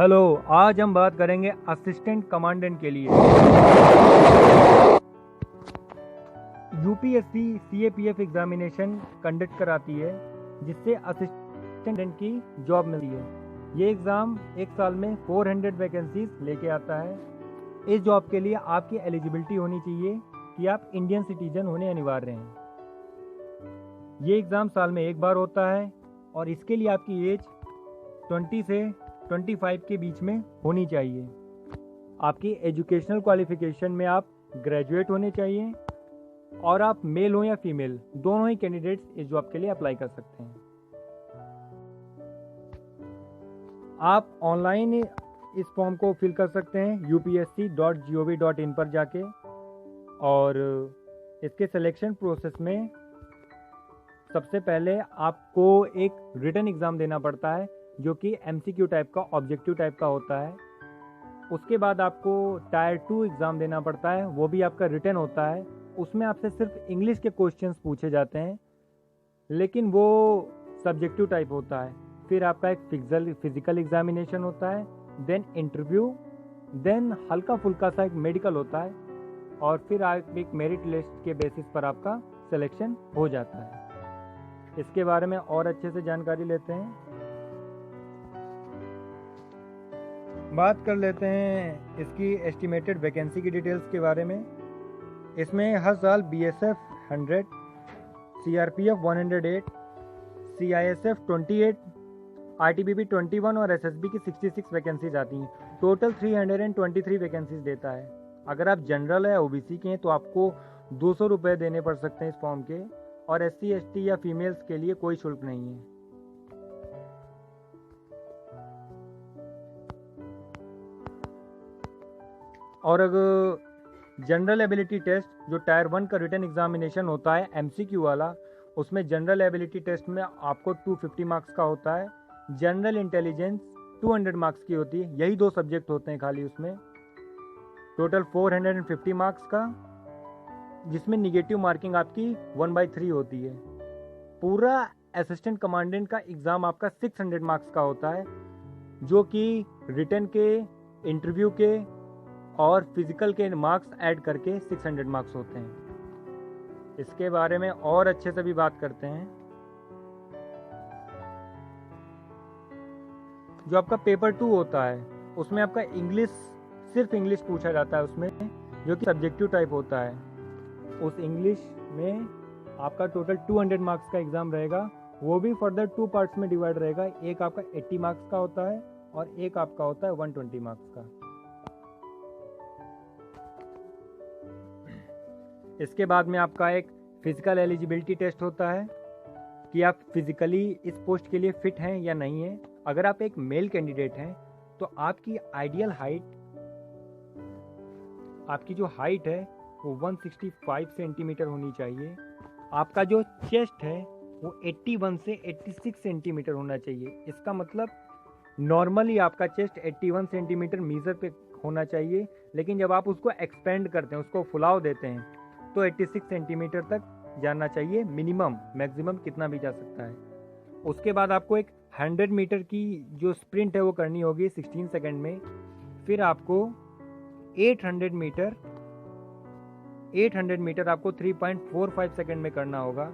Hello, आज हम बात करेंगे असिस्टेंट कमांडेंट के लिए। यूपीएससी सीएपीएफ एग्जामिनेशन कंडक्ट कराती है जिससे असिस्टेंट की जॉब मिलती है। ये एग्ज़ाम एक साल में 400 वैकेंसीज लेके आता है। इस जॉब के लिए आपकी एलिजिबिलिटी होनी चाहिए कि आप इंडियन सिटीजन होने अनिवार्य हैं। ये एग्ज़ाम साल में एक बार होता है और इसके लिए आपकी एज 20 से 25 के बीच में होनी चाहिए। आपकी एजुकेशनल क्वालिफिकेशन में आप ग्रेजुएट होने चाहिए और आप मेल हो या फीमेल, दोनों ही कैंडिडेट्स इस जॉब के लिए अप्लाई कर सकते हैं। आप ऑनलाइन इस फॉर्म को फिल कर सकते हैं upsc.gov.in पर जाके, और इसके सिलेक्शन प्रोसेस में सबसे पहले आपको एक रिटन एग्ज़ाम देना पड़ता है जो कि MCQ टाइप का, ऑब्जेक्टिव टाइप का होता है। उसके बाद आपको टायर 2 एग्ज़ाम देना पड़ता है, वो भी आपका रिटन होता है। उसमें आपसे सिर्फ इंग्लिश के क्वेश्चंस पूछे जाते हैं, लेकिन वो सब्जेक्टिव टाइप होता है। फिर आपका एक फिजिकल एग्जामिनेशन होता है, देन इंटरव्यू, देन हल्का फुल्का सा एक मेडिकल होता है, और फिर आप एक मेरिट लिस्ट के बेसिस पर आपका सिलेक्शन हो जाता है। इसके बारे में और अच्छे से जानकारी लेते हैं। बात कर लेते हैं इसकी एस्टिमेटेड वैकेंसी की डिटेल्स के बारे में। इसमें हर साल BSF 100, CRPF 108, CISF 28, ITBP 21 और SSB की 66 वैकेंसीज आती हैं। टोटल 323 वैकेंसीज देता है। अगर आप जनरल है, OBC के हैं, तो आपको 200 रुपये देने पड़ सकते हैं इस फॉर्म के, और SC ST या फीमेल्स के लिए कोई शुल्क नहीं है। और अगर जनरल एबिलिटी टेस्ट जो टायर 1 का रिटन एग्जामिनेशन होता है MCQ वाला, उसमें जनरल एबिलिटी टेस्ट में आपको 250 मार्क्स का होता है। जनरल इंटेलिजेंस 200 मार्क्स की होती है। यही 2 सब्जेक्ट होते हैं खाली उसमें। टोटल 450 मार्क्स का, जिसमें निगेटिव मार्किंग आपकी 1/3 होती है। पूरा असिस्टेंट कमांडेंट का एग्ज़ाम आपका 600 मार्क्स का होता है, जो कि रिटन के, इंटरव्यू के और फिजिकल के मार्क्स ऐड करके 600 मार्क्स होते हैं। इसके बारे में और अच्छे से भी बात करते हैं। जो आपका पेपर 2 होता है, उसमें आपका इंग्लिश, सिर्फ इंग्लिश पूछा जाता है उसमें, जो कि सब्जेक्टिव टाइप होता है। उस इंग्लिश में आपका टोटल 200 मार्क्स का एग्ज़ाम रहेगा। वो भी फर्दर 2 पार्ट्स में डिवाइड रहेगा। एक आपका 80 मार्क्स का होता है और एक आपका होता है 120 मार्क्स का। इसके बाद में आपका एक फिजिकल एलिजिबिलिटी टेस्ट होता है कि आप फिजिकली इस पोस्ट के लिए फिट हैं या नहीं हैं। अगर आप एक मेल कैंडिडेट हैं तो आपकी आइडियल हाइट, आपकी जो हाइट है वो 165 सेंटीमीटर होनी चाहिए। आपका जो चेस्ट है वो 81 से 86 सेंटीमीटर होना चाहिए। इसका मतलब नॉर्मली आपका चेस्ट 81 सेंटीमीटर मीज़र पे होना चाहिए, लेकिन जब आप उसको एक्सपेंड करते हैं, उसको फुलाव देते हैं, तो 86 सेंटीमीटर तक जाना चाहिए मिनिमम। मैक्सिमम कितना भी जा सकता है। उसके बाद आपको एक 100 मीटर की जो स्प्रिंट है वो करनी होगी 16 सेकंड में। फिर आपको 800 मीटर आपको 3.45 सेकंड में करना होगा।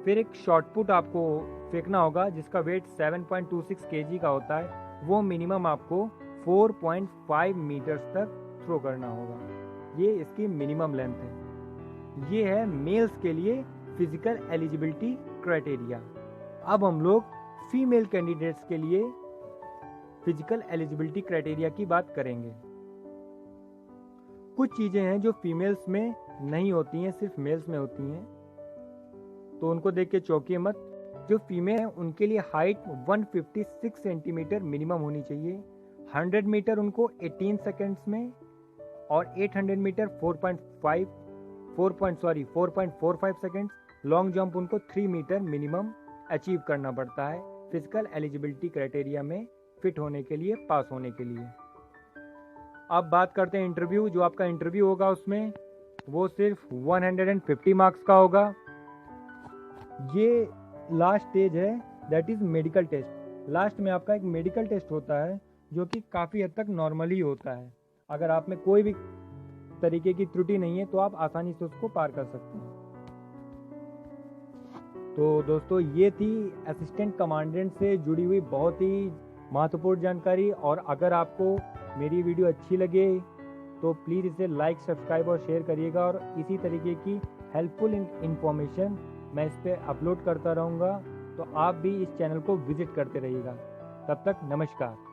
फिर एक शॉर्ट पुट आपको फेंकना होगा जिसका वेट 7.26 kg का होता है। वो मिनिमम आपको 4.5 मीटर्स तक थ्रो करना होगा। ये इसकी मिनिमम लेंथ है। ये है मेल्स के लिए फिजिकल एलिजिबिलिटी क्राइटेरिया। अब हम लोग फीमेल कैंडिडेट्स के लिए फिजिकल एलिजिबिलिटी क्राइटेरिया की बात करेंगे। कुछ चीज़ें हैं जो फीमेल्स में नहीं होती हैं, सिर्फ मेल्स में होती हैं, तो उनको देख के चौंकिए मत। जो फीमेल हैं उनके लिए हाइट 156 सेंटीमीटर मिनिमम होनी चाहिए। 100 मीटर उनको 18 सेकेंड्स में, और 800 मीटर 4.45 सेकेंड्स। लॉन्ग जंप उनको 3 मीटर मिनिमम अचीव करना पड़ता है फिजिकल एलिजिबिलिटी क्राइटेरिया में फिट होने के लिए, पास होने के लिए। अब बात करते हैं इंटरव्यू। जो आपका इंटरव्यू होगा उसमें वो सिर्फ 150 मार्क्स का होगा। ये लास्ट स्टेज है, that is medical test. Last में आपका एक मेडिकल टेस्ट होता है जो कि काफ़ी हद तक नॉर्मल ही होता है। अगर आप में कोई भी तरीके की त्रुटि नहीं है तो आप आसानी से उसको पार कर सकते हैं। तो दोस्तों, ये थी असिस्टेंट कमांडेंट से जुड़ी हुई बहुत ही महत्वपूर्ण जानकारी। और अगर आपको मेरी वीडियो अच्छी लगे तो प्लीज़ इसे लाइक, सब्सक्राइब और शेयर करिएगा। और इसी तरीके की हेल्पफुल इन्फॉर्मेशन मैं इस पर अपलोड करता रहूँगा, तो आप भी इस चैनल को विजिट करते रहिएगा। तब तक नमस्कार।